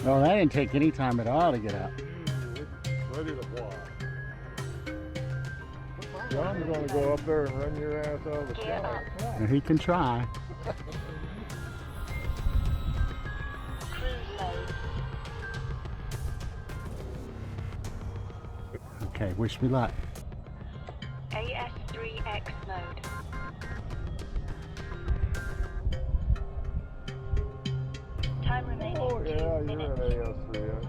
Oh, that didn't take any time at all to get up. Ready to fly. John's going to go up there and run your ass out of the sky. And he can try. Okay, wish me luck. AS3X mode. Time remaining. Oh yeah, 2 you're minutes. an AS3X.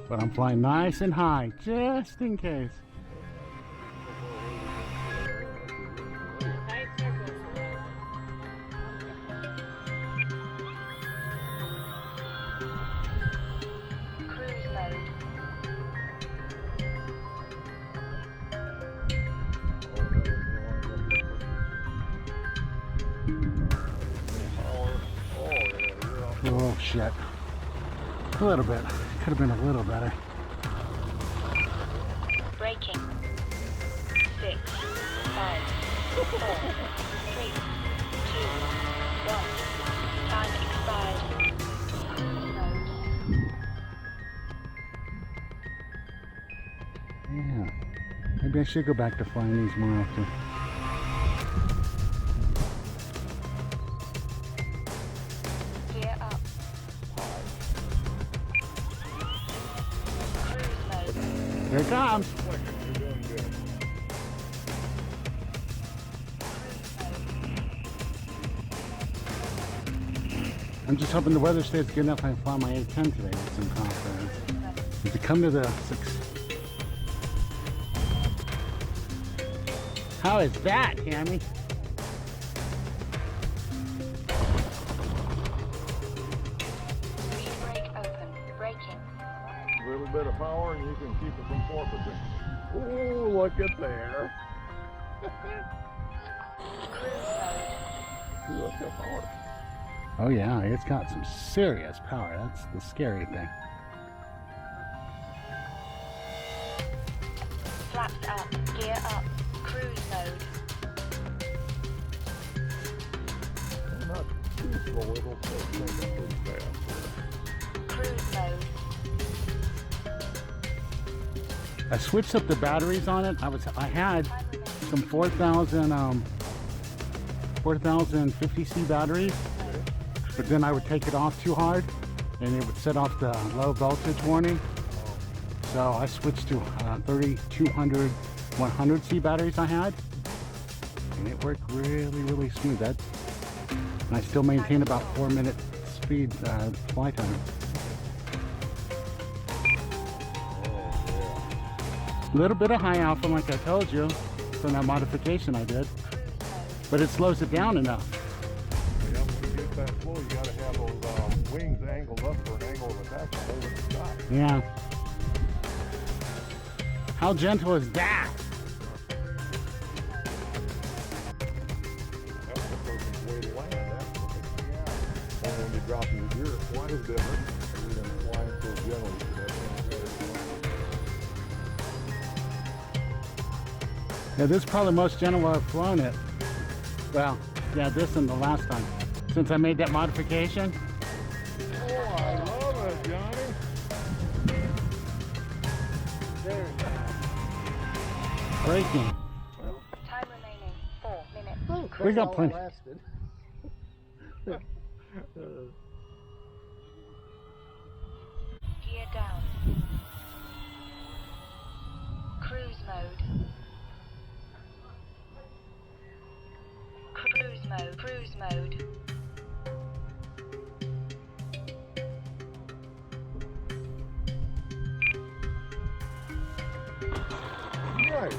But I'm flying nice and high, just in case. Cruise mode. Oh shit. A little bit. Could have been a little better. Braking. 6, 5, 4, 3, 2, 1. Time expired. Yeah. Maybe I should go back to flying these more often. Gear up. Cruise mode. Here it comes. You're doing good. I'm just hoping the weather stays good enough I can fly my A10 today with some confidence. If you come to the 6. How is that, Tammy? Speed brake open. Braking. A little bit of power and you can keep it from porpoising. Oh, look at there. Cruise Look at power. Oh yeah, it's got some serious power. That's the scary thing. mode. Flaps up. Gear up. Cruise mode. Not too slow, it'll still take it pretty fast. Cruise mode. I switched up the batteries on it. I had Time remaining. some 4050C batteries, but then I would take it off too hard and it would set off the low voltage warning. So I switched to 3200 100C batteries I had, and it worked really smooth. And I still maintain about 4-minute speed flight time. A little bit of high alpha, like I told you, from that modification I did, but it slows it down enough. Yeah, when you get that slow, you gotta have those wings angled up for an angle of attack to hold it to stop. Yeah. How gentle is that? That's the perfect way to land. That's perfect. And when you drop your gear, it flies different. And you're gonna fly it so gently. So that's Yeah, this is probably the most gentle I've flown it. Well, yeah, this and the last time. Since I made that modification. oh, I love it, Johnny. There you go. Braking. Time remaining. 4 minutes. We got plenty. Gear down. Cruise mode. Cruise mode. Cruise mode. Nice.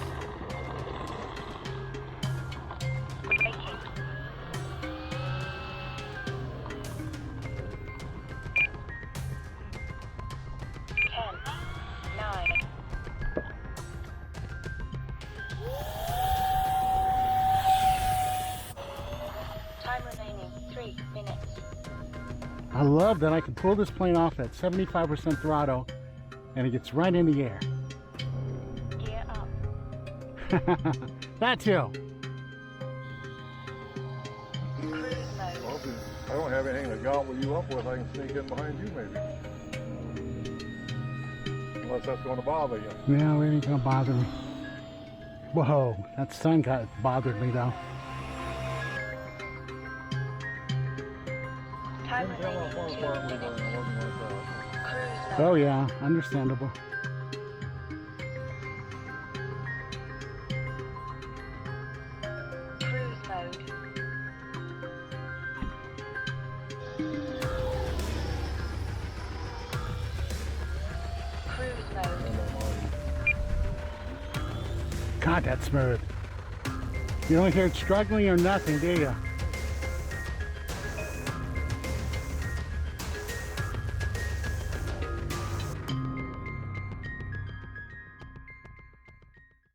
Braking. 10, 9. Time remaining. 3 minutes. I love that I can pull this plane off at 75% throttle and it gets right in the air. That too. Cruise Well, mode. if I don't have anything to gobble you up with, I can sneak in behind you maybe. Unless that's going to bother you. No, it ain't gonna bother me. Whoa, that sun got bothered me though. Time Didn't tell how far remaining 2 apart we were, minutes. and it wasn't like that. Cruise Oh mode. yeah, understandable. Cruise mode. Cruise mode. God, that's smooth. You don't hear it struggling or nothing, do you?